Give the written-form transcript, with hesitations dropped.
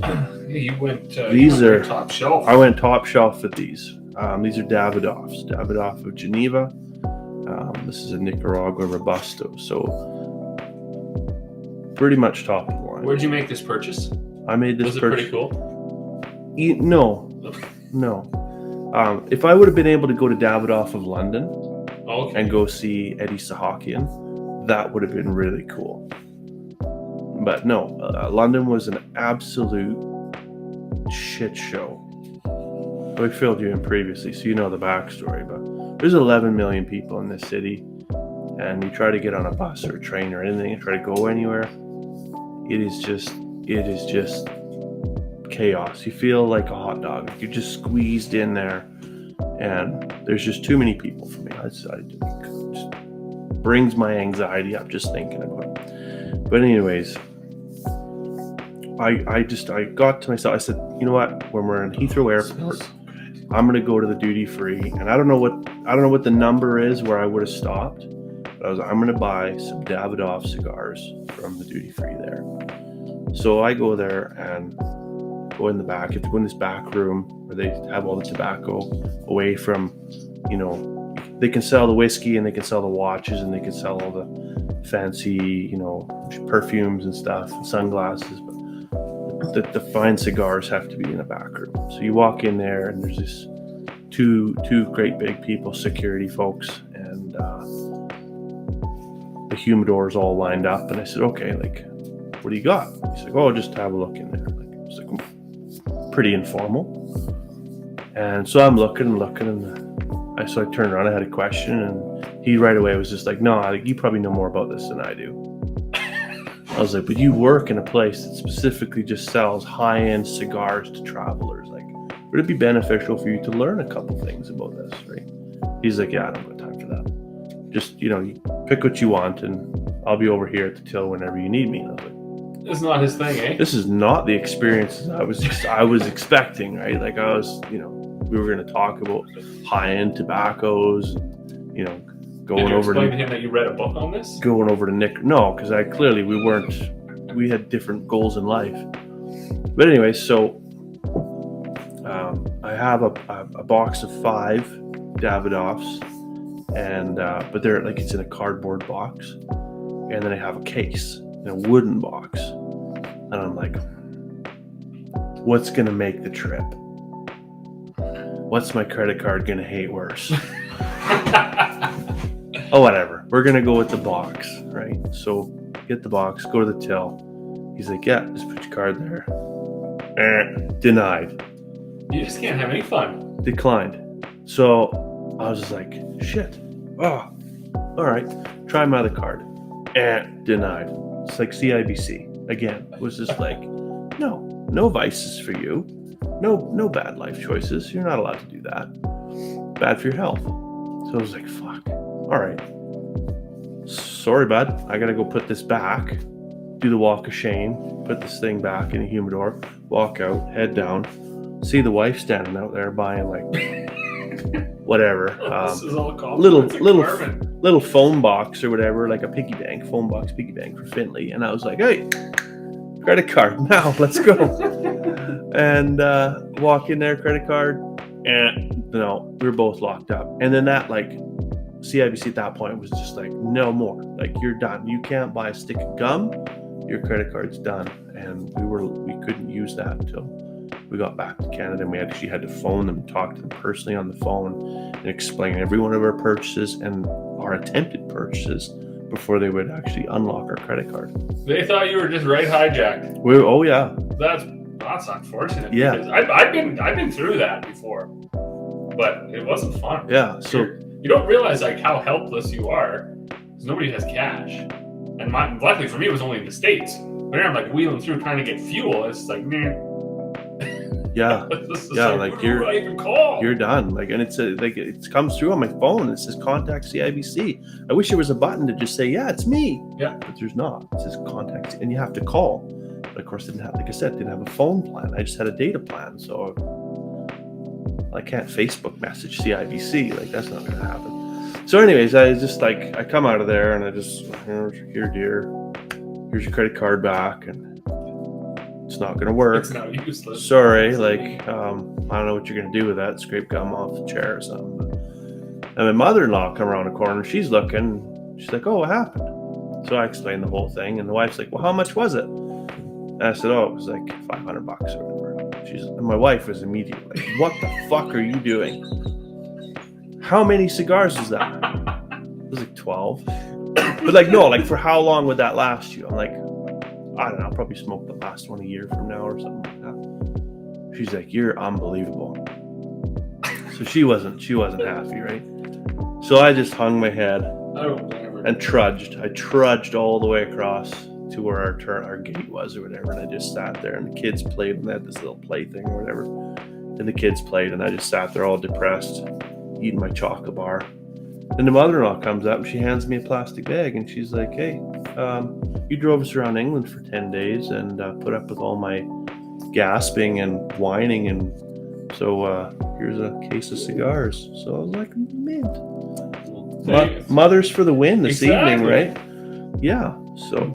anyways, You went. These are- top shelf. I went top shelf with these. These are Davidoffs. Davidoff of Geneva. This is a Nicaragua Robusto. So pretty much top of the line. Where'd you make this purchase? I made this Was it purchase. pretty cool? No. If I would have been able to go to Davidoff of London Okay. and go see Eddie Sahakian, that would have been really cool. But no, London was an absolute shit show. We filled you in previously, so you know the backstory. But there's 11 million people in this city, and you try to get on a bus or a train or anything and try to go anywhere. It is just chaos. You feel like a hot dog. You're just squeezed in there, and there's just too many people for me. It just brings my anxiety up just thinking about it. But anyways, I got to myself. I said, you know what? When we're in Heathrow Airport, I'm gonna go to the duty free, and I don't know what the number is where I would have stopped. But I'm gonna buy some Davidoff cigars from the duty free there. So I go there and go in the back. You have to go in this back room where they have all the tobacco away from, they can sell the whiskey and they can sell the watches and they can sell all the fancy, perfumes and stuff, and sunglasses. But the fine cigars have to be in the back room. So you walk in there and there's this two great big people, security folks, and the humidor's all lined up. And I said, okay, what do you got? He's like, oh, just have a look in there. It's like pretty informal. And so I'm looking, and so I turned around. I had a question, and he right away was just like, no, you probably know more about this than I do. I was like, but you work in a place that specifically just sells high-end cigars to travelers. Would it be beneficial for you to learn a couple things about this, right? He's like, yeah, I don't got time for that. Just, you pick what you want, and I'll be over here at the till whenever you need me. And I was like, it's not his thing, eh? This is not the experiences I was expecting, right? I was, we were going to talk about high-end tobaccos, going over to him that you read a book on this? Going over to Nick. No, because we had different goals in life. But anyway, so I have a box of 5 Davidoffs, and but they're it's in a cardboard box, and then I have a case in a wooden box, and I'm like, what's gonna make the trip? What's my credit card gonna hate worse? Oh, whatever. We're gonna go with the box, right? So get the box, go to the till. He's like, yeah, just put your card there. Denied. You just can't have any fun. Declined. So I was just like, shit. Oh, all right. Try my other card. Denied. It's like CIBC. Again, it was just like, no vices for you. No bad life choices. You're not allowed to do that. Bad for your health. So I was like, fuck. All right. Sorry, bud. I got to go put this back. Do the walk of shame. Put this thing back in the humidor. Walk out. Head down. See the wife standing out there buying whatever, this is all little phone box or whatever, like a phone box piggy bank for Finley. And I was like, hey, credit card now, let's go. And walk in there, credit card, and no, we were both locked up. And then that CIBC at that point was just like, no more, you're done. You can't buy a stick of gum. Your credit card's done. And we couldn't use that until we got back to Canada, and we actually had to phone them, talk to them personally on the phone, and explain every one of our purchases and our attempted purchases before they would actually unlock our credit card. They thought you were just hijacked. Oh yeah. That's unfortunate. Yeah. Because I've been through that before, but it wasn't fun. Yeah. So you don't realize how helpless you are because nobody has cash. And luckily for me, it was only in the States. But here I'm wheeling through trying to get fuel. It's like, man. Yeah, you're done. And it's it comes through on my phone. It says contact CIBC. I wish there was a button to just say, yeah, it's me. Yeah, but there's not. It says contact, and you have to call. But of course, didn't have a phone plan. I just had a data plan, so I can't Facebook message CIBC. That's not going to happen. So, anyways, I just I come out of there and I just, here, dear, here's your credit card back, and it's not gonna work. It's now useless. Sorry, like I don't know what you're gonna do with that. Scrape gum off the chair or something. But, and my mother-in-law come around the corner. She's looking. She's like, "Oh, what happened?" So I explained the whole thing, and the wife's like, "Well, how much was it?" And I said, "Oh, it was like $500 or whatever." And my wife was immediately like, "What the fuck are you doing? How many cigars is that?" It was like 12. But like, no, like for how long would that last you? I'm like, I don't know, I'll probably smoke the last one a year from now or something like that. She's like, "You're unbelievable." So she wasn't happy, right? So I just hung my head I don't blame her. and trudged. I trudged all the way across to where our gate was or whatever, and I just sat there, and the kids played, and they had this little play thing or whatever, and the kids played, and I just sat there all depressed, eating my chocolate bar. And the mother-in-law comes up and she hands me a plastic bag, and she's like, "Hey, you drove us around England for 10 days and put up with all my gasping and whining, and so here's a case of cigars." So I was like, mint. Mothers for the win this evening, Exactly. right? Yeah. So